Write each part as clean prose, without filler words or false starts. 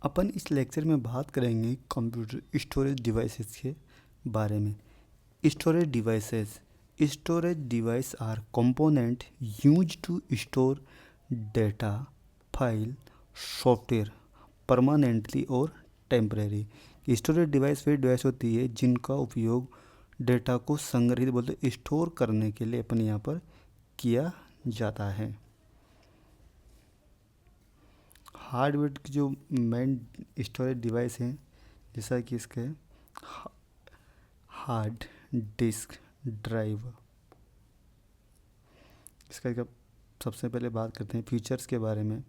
अपन इस लेक्चर में बात करेंगे कंप्यूटर स्टोरेज डिवाइसेस के बारे में। Storage device are component use to store data, file, software permanently और टेम्परेरी। स्टोरेज डिवाइस वे डिवाइस होती है जिनका उपयोग डेटा को संग्रहित बोलते स्टोर करने के लिए अपन यहाँ पर किया जाता है। हार्डवेयर की जो मेन स्टोरेज डिवाइस हैं जैसा कि इसके हार्ड डिस्क ड्राइव। इसका सबसे पहले बात करते हैं फीचर्स के बारे में।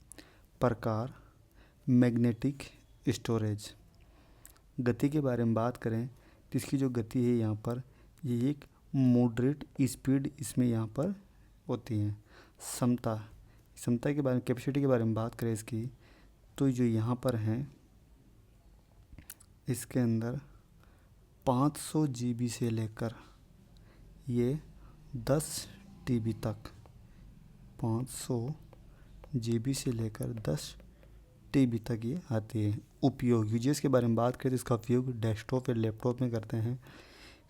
प्रकार, मैग्नेटिक स्टोरेज। गति के बारे में बात करें तो इसकी जो गति है यहाँ पर ये एक मॉडरेट स्पीड इसमें यहाँ पर होती है। क्षमता के बारे में, कैपेसिटी के बारे में बात करें इसकी तो जो यहाँ पर हैं इसके अंदर 500 GB से लेकर ये 10 TB तक, 500 GB से लेकर 10 TB तक ये आती है। उपयोग यूजेस के बारे में बात करें तो इसका उपयोग डेस्कटॉप या लैपटॉप में करते हैं।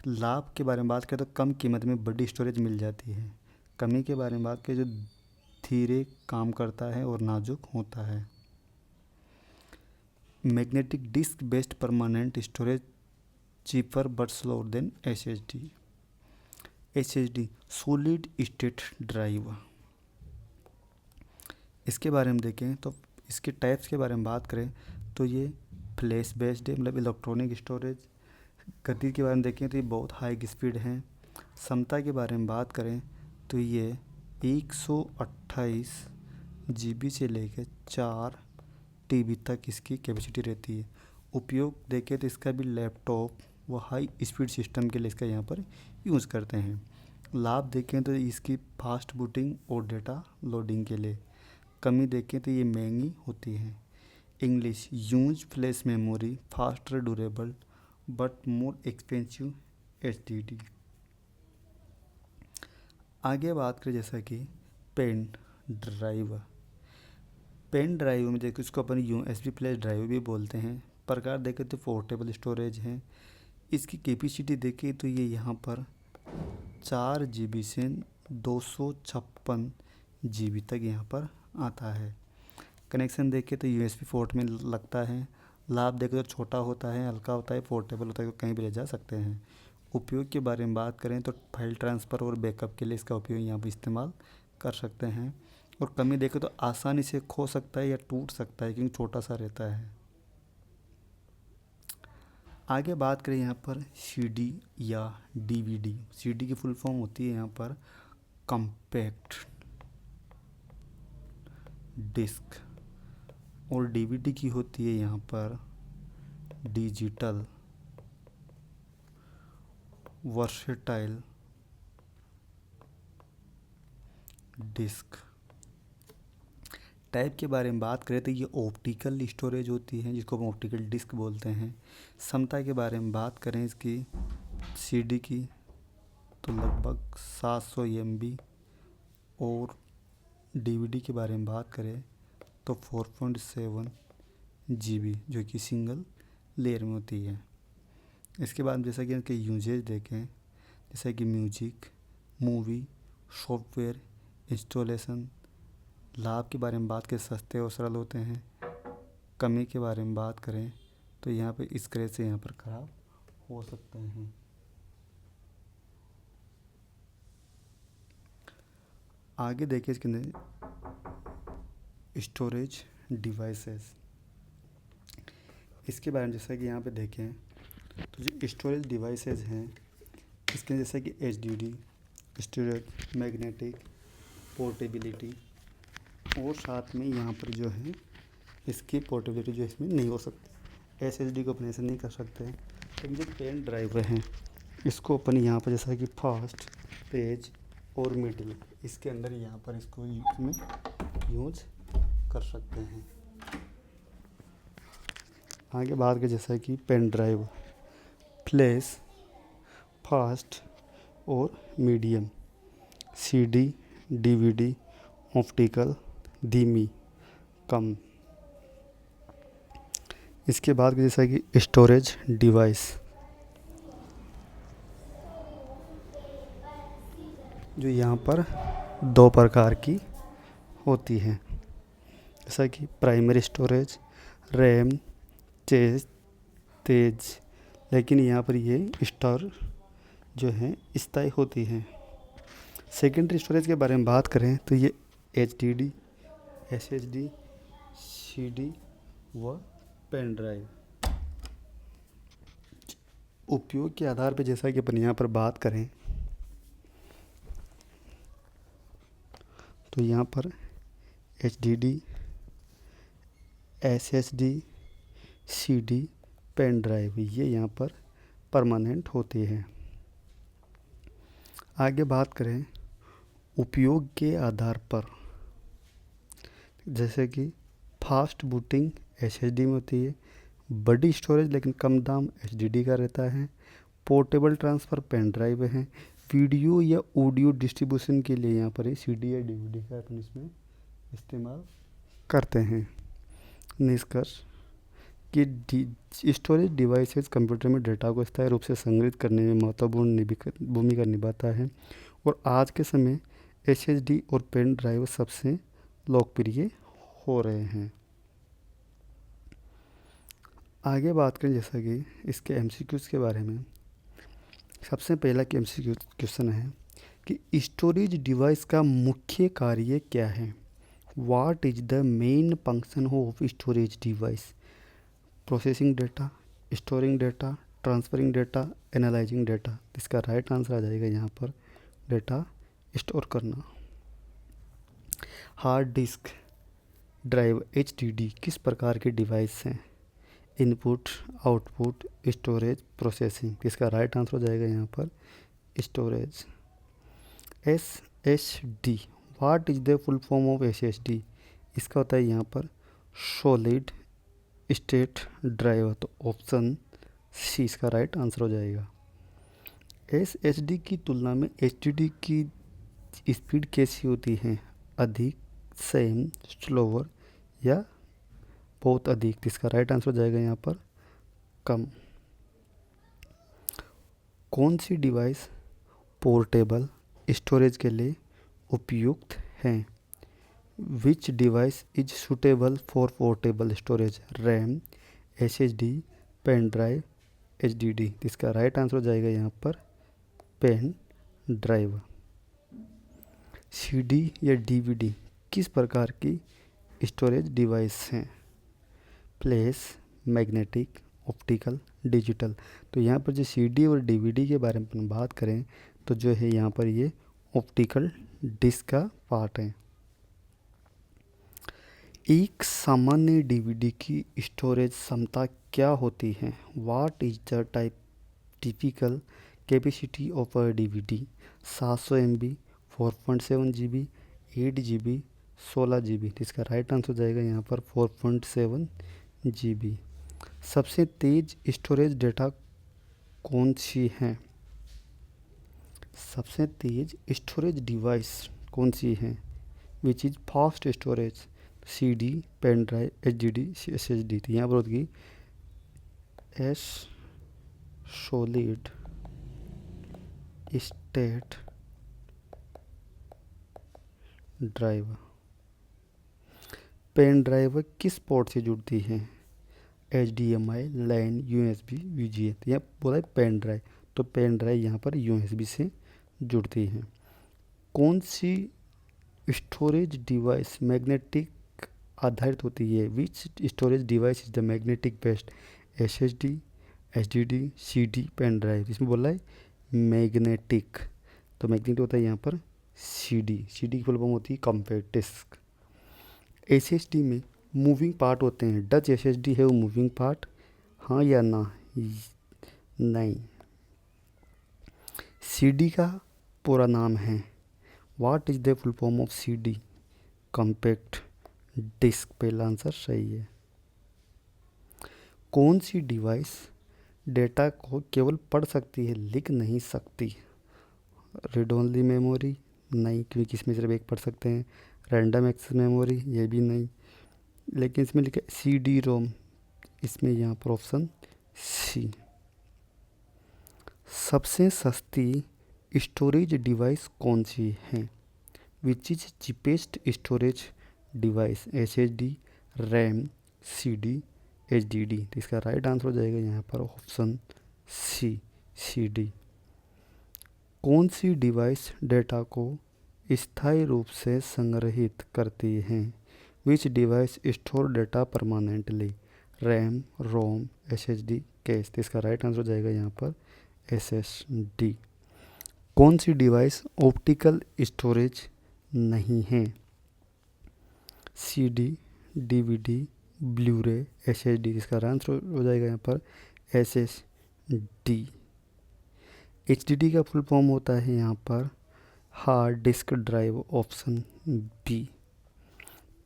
लाभ के बारे में बात करें तो कम कीमत में बड़ी स्टोरेज मिल जाती है। कमी के बारे में बात करें जो धीरे काम करता है और नाजुक होता है। Magnetic disk based permanent storage cheaper but slower then SSD solid state drive. इसके बारे में देखें तो इसके टाइप्स के बारे में बात करें तो ये फ्लैश बेस्ड है, मतलब इलेक्ट्रॉनिक स्टोरेज। गति के बारे में देखें तो ये बहुत हाई स्पीड है। क्षमता के बारे में बात करें तो ये 128 GB से लेकर 4 TB तक इसकी कैपेसिटी रहती है। उपयोग देखें तो इसका भी लैपटॉप व हाई स्पीड सिस्टम के लिए इसका यहाँ पर यूज़ करते हैं। लाभ देखें तो इसकी फास्ट बूटिंग और डेटा लोडिंग के लिए। कमी देखें तो ये महंगी होती है। English use flash memory faster durable but more expensive HDD। आगे बात करें जैसा कि पेन ड्राइव। पेन ड्राइव में देखो इसको अपन USB फ्लैश ड्राइव भी बोलते हैं। प्रकार देखें तो पोर्टेबल स्टोरेज है। इसकी कैपेसिटी देखें तो ये यहाँ पर 4 GB से 256 GB तक यहाँ पर आता है। कनेक्शन देखें तो USB पोर्ट में लगता है। लाभ देखें तो छोटा होता है, हल्का होता है, पोर्टेबल होता है, कहीं भी ले जा सकते हैं। उपयोग के बारे में बात करें तो फाइल ट्रांसफ़र और बैकअप के लिए इसका उपयोग यहाँ पर इस्तेमाल कर सकते हैं। और कमी देखें तो आसानी से खो सकता है या टूट सकता है क्योंकि छोटा सा रहता है। आगे बात करें यहाँ पर CD या DVD। CD की फुल फॉर्म होती है यहाँ पर कॉम्पैक्ट डिस्क और DVD की होती है यहाँ पर डिजिटल वर्सेटाइल डिस्क। टाइप के बारे में बात करें तो ये ऑप्टिकल स्टोरेज होती है जिसको हम ऑप्टिकल डिस्क बोलते हैं। क्षमता के बारे में बात करें इसकी CD की तो लगभग 700 MB और DVD के बारे में बात करें तो 4.7 GB जो कि सिंगल लेयर में होती है। इसके बाद जैसा कि इनके यूजेज देखें जैसा कि म्यूजिक, मूवी, सॉफ्टवेयर इंस्टॉलेशन। लाभ के बारे में बात करें सस्ते और सरल होते हैं। कमी के बारे में बात करें तो यहाँ पे स्क्रैच से यहाँ पर ख़राब हो सकते हैं। आगे देखिए इसके अंदर स्टोरेज डिवाइसेस। इसके बारे में जैसा कि यहाँ पे देखें तो जो स्टोरेज डिवाइसेस हैं इसके जैसा कि HDD स्टोरेज, मैग्नेटिक, पोर्टेबिलिटी और साथ में यहाँ पर जो है इसकी पोर्टेबिलिटी जो इसमें नहीं हो सकती। SSD को अपने से नहीं कर सकते। तो जो पेन ड्राइव हैं इसको अपन यहाँ पर जैसा कि फास्ट, पेज और मिडिल इसके अंदर यहाँ पर इसको इसमें यूज कर सकते हैं। आगे बात करें जैसा कि पेन ड्राइव फ्लैश, फास्ट और मीडियम, CD, DVD, ऑप्टिकल, धीमी, कम। इसके बाद जैसा कि स्टोरेज डिवाइस, जो यहाँ पर दो प्रकार की होती हैं, जैसा कि प्राइमरी स्टोरेज, रैम, तेज, लेकिन यहाँ पर ये स्टोर जो है स्थायी होती हैं। सेकेंडरी स्टोरेज के बारे में बात करें तो ये HDD, SSD, CD व पेन ड्राइव। उपयोग के आधार पर जैसा कि अपन यहाँ पर बात करें तो यहाँ पर HDD, SSD, CD, pen drive ये यहाँ पर परमानेंट होती है। आगे बात करें उपयोग के आधार पर, जैसे कि फास्ट बूटिंग SSD में होती है, बड़ी स्टोरेज लेकिन कम दाम HDD का रहता है, पोर्टेबल ट्रांसफ़र पेन ड्राइव है, वीडियो या ऑडियो डिस्ट्रीब्यूशन के लिए यहाँ पर CD या DVD का अपन इसमें इस्तेमाल करते हैं। निष्कर्ष कि स्टोरेज डिवाइसेस कंप्यूटर में डेटा को स्थायी रूप से संग्रहित करने में महत्वपूर्ण भूमिका निभाता है और आज के समय SSD और पेन ड्राइव सबसे लोकप्रिय हो रहे हैं। आगे बात करें जैसा कि इसके MCQs के बारे में, सबसे पहला कि MCQ क्वेश्चन है कि स्टोरेज डिवाइस का मुख्य कार्य क्या है। What is the main function of storage device. Processing data, storing data, transferring data, analysing data. इसका राइट आंसर आ जाएगा यहाँ पर डेटा स्टोर करना। हार्ड डिस्क ड्राइव HDD किस प्रकार की डिवाइस हैं। Input, output, storage, processing. इसका राइट आंसर हो जाएगा यहाँ पर storage. SSD, what is the full form of SSD। इसका होता है यहाँ पर सॉलिड स्टेट ड्राइव, तो ऑप्शन C इसका राइट आंसर हो जाएगा। SSD की तुलना में HDD की स्पीड कैसी होती है। अधिक, सेम, स्लोवर या बहुत अधिक। इसका राइट आंसर हो जाएगा यहाँ पर कम। कौन सी डिवाइस पोर्टेबल स्टोरेज के लिए उपयुक्त हैं। Which device is suitable for portable storage. RAM, SSD, pen drive, HDD। इसका राइट आंसर हो जाएगा यहाँ पर पेन ड्राइव। CD या DVD किस प्रकार की स्टोरेज डिवाइस हैं। Flash, magnetic, optical, digital. तो यहाँ पर जो CD और DVD के बारे में अपन बात करें तो जो है यहाँ पर ये ऑप्टिकल डिस्क का पार्ट है। एक सामान्य DVD की स्टोरेज क्षमता क्या होती है। What is the typical capacity of a DVD। 700 MB, 4.7 GB, 8 GB, 16 GB। इसका राइट आंसर हो जाएगा यहाँ पर 4.7 GB। सबसे तेज स्टोरेज डेटा कौन सी है। सबसे तेज स्टोरेज डिवाइस कौन सी है। Which is fast storage. CD, pen drive, HDD, SSD। तो यहाँ पर होगी S solid state drive. Pen drive किस पोर्ट से जुड़ती है। HDMI, LAN, USB, VGA। तो यहाँ बोला है पेन ड्राइव, तो पेन ड्राइव यहाँ पर USB से जुड़ती है। कौन सी स्टोरेज डिवाइस मैग्नेटिक आधारित होती है। Which storage device is the magnetic based. SSD, HDD, CD, pen drive. इसमें बोला है मैग्नेटिक, तो मैग्नेटिक होता है यहाँ पर CD की फुल फॉर्म होती है कॉम्पैक्ट डिस्क। SSD में मूविंग पार्ट होते हैं। डच SSD है वो मूविंग पार्ट, हाँ या ना। नहीं। CD का पूरा नाम है। What is the full form of CD। Compact disc. पहला आंसर सही है। कौन सी डिवाइस डेटा को केवल पढ़ सकती है, लिख नहीं सकती। रीड ओनली मेमोरी, नहीं, क्योंकि इसमें सिर्फ एक पढ़ सकते हैं। रैंडम एक्सेस मेमोरी, ये भी नहीं। लेकिन इसमें लिखा है CD रोम, इसमें यहाँ पर ऑप्शन सी। सबसे सस्ती स्टोरेज डिवाइस कौन सी है? Which is cheapest storage device? SSD, RAM, CD, HDD। तो इसका राइट आंसर हो जाएगा यहाँ पर ऑप्शन सी, CD। कौन सी डिवाइस डेटा को स्थायी रूप से संग्रहित करती है? Which device store data permanently? RAM, ROM, SSD, cache. तो इसका राइट आंसर हो जाएगा यहाँ पर SSD। कौन सी डिवाइस ऑप्टिकल स्टोरेज नहीं है? CD, DVD, Blu-ray, SSD। इसका आंसर हो जाएगा यहाँ पर SSD। HDD का फुल फॉर्म होता है यहाँ पर hard disk drive, option B.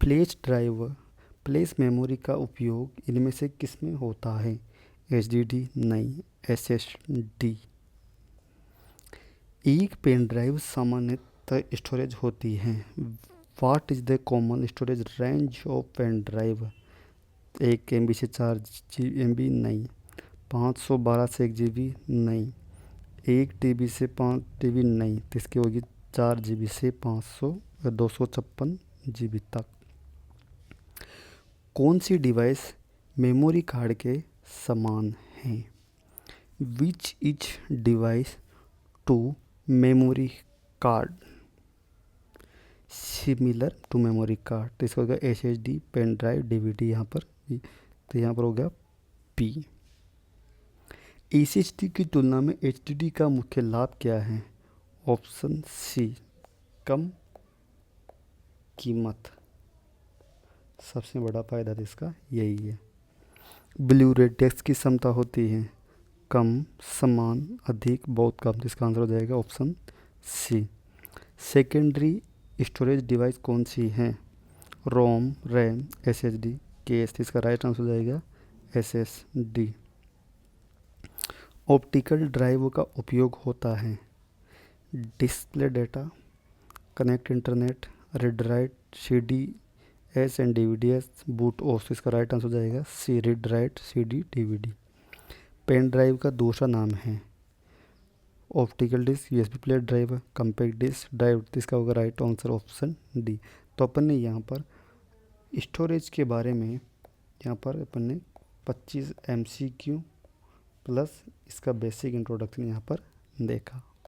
Flash drive, flash memory का उपयोग इनमें से किस में होता है? HDD नहीं, SSD। एक पेन ड्राइव सामान्यतः स्टोरेज होती है। What is the common storage range of pen drive? 1 MB से 4 MB नहीं, 512 से 1 GB नहीं, 1 TB से 5 TB नहीं। तो इसकी होगी 4 GB से 256 GB तक। कौन सी डिवाइस मेमोरी कार्ड के समान है? Which is device to memory card similar to memory card? तो इसका होगा SSD, पेन ड्राइव, DVD। यहाँ पर तो यहाँ पर हो गया P। SSD की तुलना में HDD का मुख्य लाभ क्या है? ऑप्शन सी, कम कीमत। सबसे बड़ा फायदा तो इसका यही है। ब्लूरे डिस्क की क्षमता होती है कम, समान, अधिक, बहुत कम। इसका आंसर हो जाएगा option C. Secondary storage device कौन सी है? ROM, RAM, SSD, cache. इसका राइट आंसर हो जाएगा SSD। ऑप्टिकल ड्राइव का उपयोग होता है display data, connect internet, read write, CDS एंड DVDs, बूट OS। इसका राइट आंसर हो जाएगा C, read write, CD, DVD। Pen drive का दूसरा नाम है optical disk, USB plate drive, compact disk drive. इसका होगा राइट आंसर ऑप्शन डी। तो अपन ने यहाँ पर स्टोरेज के बारे में यहाँ पर अपन ने 25 MCQ प्लस इसका बेसिक इंट्रोडक्शन यहाँ पर देखा।